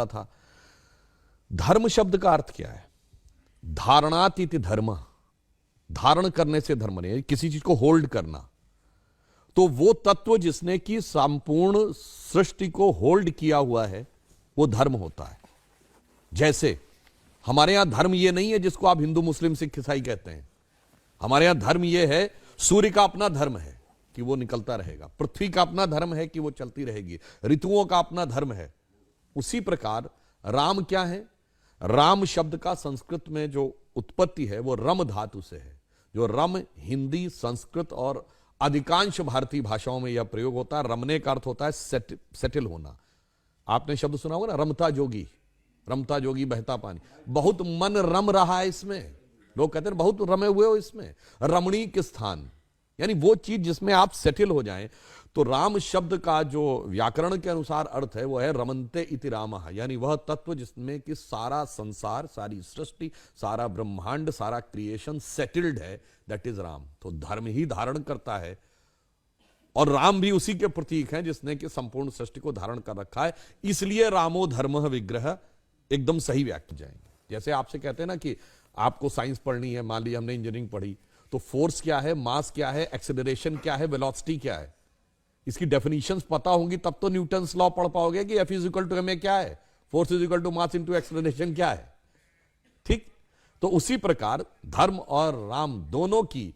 था। धर्म शब्द का अर्थ क्या है? धारणातीति धर्म, धारण करने से धर्म नहीं, किसी चीज को होल्ड करना। तो वो तत्व जिसने की संपूर्ण सृष्टि को होल्ड किया हुआ है वो धर्म होता है। जैसे हमारे यहां धर्म ये नहीं है जिसको आप हिंदू मुस्लिम सिख ईसाई कहते हैं। हमारे यहां धर्म ये है, सूर्य का अपना धर्म है कि वो निकलता रहेगा, पृथ्वी का अपना धर्म है कि वो चलती रहेगी, ऋतुओं का अपना धर्म है। उसी प्रकार राम क्या है? राम शब्द का संस्कृत में जो उत्पत्ति है वो रम धातु से है। जो रम हिंदी, संस्कृत और अधिकांश भारतीय भाषाओं में यह प्रयोग होता है। रमने का अर्थ होता है सेटल होना। आपने शब्द सुना होगा ना, रमता जोगी, रमता जोगी बहता पानी। बहुत मन रम रहा है इसमें, लोग कहते हैं बहुत रमे हुए हो इसमें। रमणीक स्थान यानी वो चीज जिसमें आप सेटल हो जाएं। तो राम शब्द का जो व्याकरण के अनुसार अर्थ है वो है रमन्ते इति रामः, यानी वह तत्व जिसमें कि सारा संसार, सारी सृष्टि, सारा ब्रह्मांड, सारा क्रिएशन सेटल्ड है, दैट इज राम। तो धर्म ही धारण करता है और राम भी उसी के प्रतीक हैं जिसने कि संपूर्ण सृष्टि को धारण कर रखा है। इसलिए रामो धर्मः विग्रह एकदम सही व्याख्या जाएंगे। जैसे आपसे कहते हैं ना कि आपको साइंस पढ़नी है, मान लीजिए हमने इंजीनियरिंग पढ़ी, तो फोर्स क्या है, मास क्या है, एक्सेलरेशन क्या है, वेलोसिटी क्या है, इसकी डेफिनेशंस पता होंगी तब तो न्यूटन्स लॉ पढ़ पाओगे कि F is equal to ma क्या है, force is equal to mass into acceleration क्या है। ठीक, तो उसी प्रकार धर्म और राम दोनों की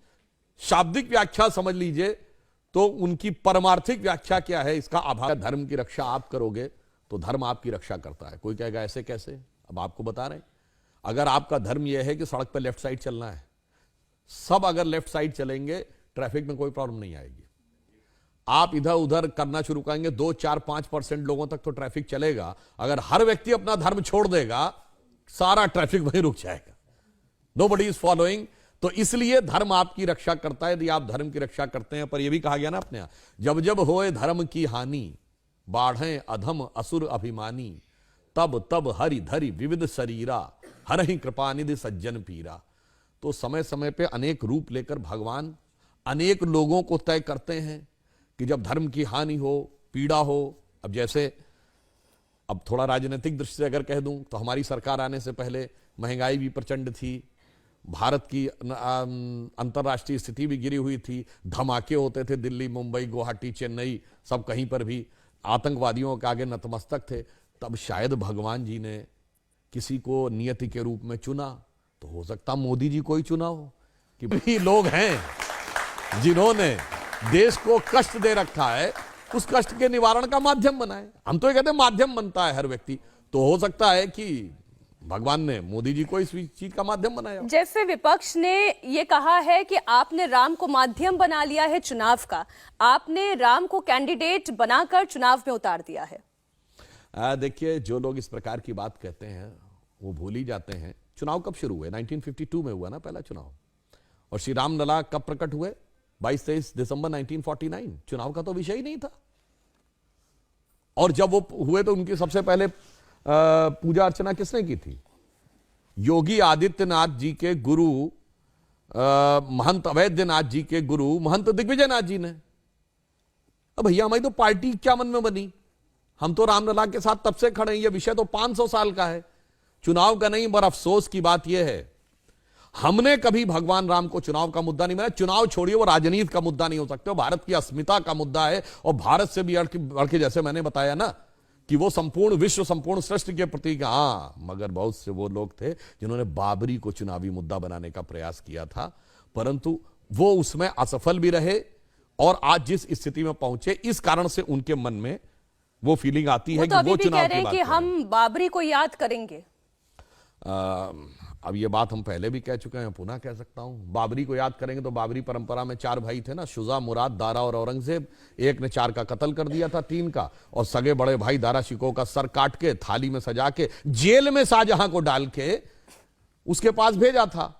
शाब्दिक व्याख्या समझ लीजिए तो उनकी परमार्थिक व्याख्या क्या है इसका आभार। धर्म की रक्षा आप करोगे तो धर्म आपकी रक्षा करता है। कोई कहेगा ऐसे कैसे? अब आपको बता रहे हैं, अगर आपका धर्म यह है कि सड़क पर लेफ्ट साइड चलना है, सब अगर लेफ्ट साइड चलेंगे ट्रैफिक में कोई प्रॉब्लम नहीं आएगी। आप इधर उधर करना शुरू करेंगे, 2, 4, 5% लोगों तक तो ट्रैफिक चलेगा। अगर हर व्यक्ति अपना धर्म छोड़ देगा सारा ट्रैफिक वहीं रुक जाएगा, नोबडी इज फॉलोइंग। तो इसलिए धर्म आपकी रक्षा करता है यदि आप धर्म की रक्षा करते हैं। पर यह भी कहा गया ना अपने यहां, जब जब होए धर्म की हानि, बाढ़े अधम असुर अभिमानी, तब तब हरि धरि विविध शरीरा, हर ही कृपानिधि सज्जन पीरा। तो समय समय पे अनेक रूप लेकर भगवान अनेक लोगों को तय करते हैं कि जब धर्म की हानि हो, पीड़ा हो। अब जैसे अब थोड़ा राजनीतिक दृष्टि से अगर कह दूं तो हमारी सरकार आने से पहले महंगाई भी प्रचंड थी, भारत की अंतर्राष्ट्रीय स्थिति भी गिरी हुई थी, धमाके होते थे दिल्ली, मुंबई, गुवाहाटी, चेन्नई, सब कहीं पर भी आतंकवादियों के आगे नतमस्तक थे। तब शायद भगवान जी ने किसी को नियति के रूप में चुना। तो हो सकता मोदी जी को ही चुना हो कि भी लोग हैं जिन्होंने देश को कष्ट दे रखा है, उस कष्ट के निवारण का माध्यम बनाए। हम तो ये कहते हैं माध्यम बनता है हर व्यक्ति, तो हो सकता है कि भगवान ने मोदी जी को इस चीज का माध्यम बनाया। जैसे विपक्ष ने ये कहा है कि आपने राम को माध्यम बना लिया है चुनाव का, आपने राम को कैंडिडेट बनाकर चुनाव में उतार दिया है। देखिए, जो लोग इस प्रकार की बात कहते हैं वो भूल ही जाते हैं चुनाव कब शुरू हुए। 1952 में हुआ ना पहला चुनाव। और श्री राम लला कब प्रकट हुए? 22-23 दिसंबर 1949। चुनाव का तो विषय ही नहीं था। और जब वो हुए तो उनकी सबसे पहले पूजा अर्चना किसने की थी? योगी आदित्यनाथ जी के गुरु, महंत अवैधनाथ जी के गुरु महंत दिग्विजयनाथ जी ने। अब भैया हमारी तो पार्टी क्या मन में बनी, हम तो रामलला के साथ तब से खड़े हैं। यह विषय तो 500 साल का है, चुनाव का नहीं। पर अफसोस की बात यह है हमने कभी भगवान राम को चुनाव का मुद्दा नहीं बनाया। चुनाव छोड़िए, वो राजनीति का मुद्दा नहीं हो सकते, वो भारत की अस्मिता का मुद्दा है। और भारत से भी बढ़ के, जैसे मैंने बताया ना कि वो संपूर्ण विश्व, संपूर्ण सृष्टि के प्रतीक। हाँ, मगर बहुत से वो लोग थे जिन्होंने बाबरी को चुनावी मुद्दा बनाने का प्रयास किया था, परंतु वो उसमें असफल भी रहे। और आज जिस स्थिति में पहुंचे, इस कारण से उनके मन में वो फीलिंग आती है कि वो चुनाव की बात हम बाबरी को याद करेंगे। अब ये बात हम पहले भी कह चुके हैं, पुनः कह सकता हूं। बाबरी को याद करेंगे तो बाबरी परंपरा में 4 भाई थे ना, शुजा, मुराद, दारा और औरंगजेब। एक ने 4 का कत्ल कर दिया था, 3 का, और सगे बड़े भाई दारा शिकोह का सर काट के थाली में सजा के जेल में शाहजहां को डाल के उसके पास भेजा था।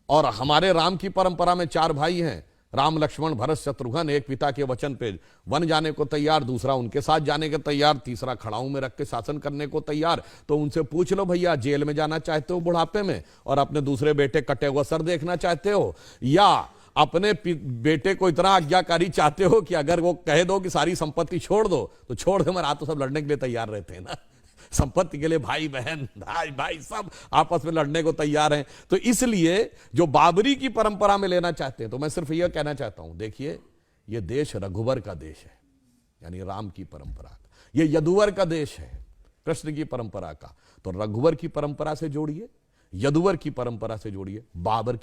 और हमारे राम की परंपरा में 4 भाई हैं, राम, लक्ष्मण, भरत, शत्रुघ्न। एक पिता के वचन पे वन जाने को तैयार, दूसरा उनके साथ जाने के तैयार, तीसरा खड़ाऊ में रख के शासन करने को तैयार। तो उनसे पूछ लो भैया, जेल में जाना चाहते हो बुढ़ापे में और अपने दूसरे बेटे कटे हुआ सर देखना चाहते हो, या अपने बेटे को इतना आज्ञाकारी चाहते हो कि अगर वो कह दो कि सारी संपत्ति छोड़ दो तो छोड़ दो, मगर आप तो सब लड़ने के लिए तैयार रहते हैं ना। संपत्ति के लिए भाई बहन भाई भाई सब आपस में लड़ने को तैयार हैं। तो इसलिए जो बाबरी की परंपरा में लेना चाहते हैं, तो मैं सिर्फ यह कहना चाहता हूं, देखिए यह देश रघुवर का देश है, यानी राम की परंपरा का। यह यदुवर का देश है, कृष्ण की परंपरा का। तो रघुवर की परंपरा से जोड़िए, यदुवर की परंपरा से जोड़िए, बाबर की